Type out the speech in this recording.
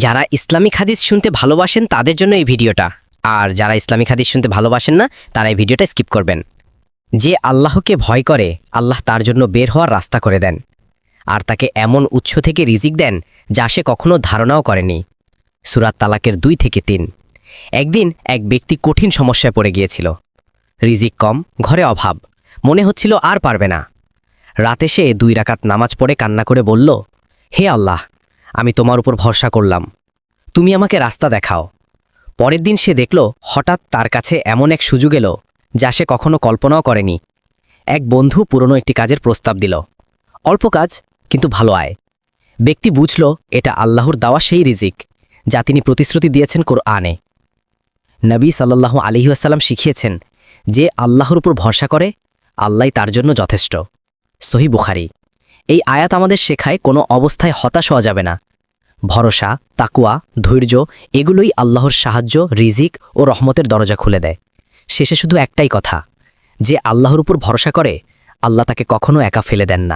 যারা ইসলামিক হাদিস শুনতে ভালোবাসেন তাদের জন্য এই ভিডিওটা, আর যারা ইসলামিক হাদিস শুনতে ভালোবাসেন না তারা এই ভিডিওটা স্কিপ করবেন। যে আল্লাহকে ভয় করে আল্লাহ তার জন্য বের হওয়ার রাস্তা করে দেন, আর তাকে এমন উৎস থেকে রিজিক দেন যা সে কখনো ধারণাও করেনি। সূরা তালাকের 2 থেকে 3। একদিন এক ব্যক্তি কঠিন সমস্যায় পড়ে গিয়েছিল। রিজিক কম, ঘরে অভাব, মনে হচ্ছিল আর পারবে না। রাতে সে 2 রাকাত নামাজ পড়ে কান্না করে বলল, হে আল্লাহ, আমি তোমার উপর ভরসা করলাম, তুমি আমাকে রাস্তা দেখাও। পরের দিন সে দেখল হঠাৎ তার কাছে এমন এক সুযোগ এলো যা সে কখনো কল্পনাও করেনি। এক বন্ধু পুরনো একটি কাজের প্রস্তাব দিল। অল্প কাজ, কিন্তু ভালো আয়। ব্যক্তি বুঝল এটা আল্লাহর দেওয়া সেই রিজিক যা তিনি প্রতিশ্রুতি দিয়েছেন কোরআনে। নবী সাল্লাল্লাহু আলাইহি ওয়াসাল্লাম শিখিয়েছেন, যে আল্লাহর উপর ভরসা করে আল্লাহই তার জন্য যথেষ্ট। সহিহ বুখারী। এই আয়াত আমাদের শেখায় কোনো অবস্থায় হতাশ হওয়া যাবে না। ভরসা, তাকওয়া, ধৈর্য এগুলোই আল্লাহর সাহায্য, রিজিক ও রহমতের দরজা খুলে দেয়। শেষে শুধু একটাই কথা, যে আল্লাহর উপর ভরসা করে আল্লাহ তাকে কখনো একা ফেলে দেন না।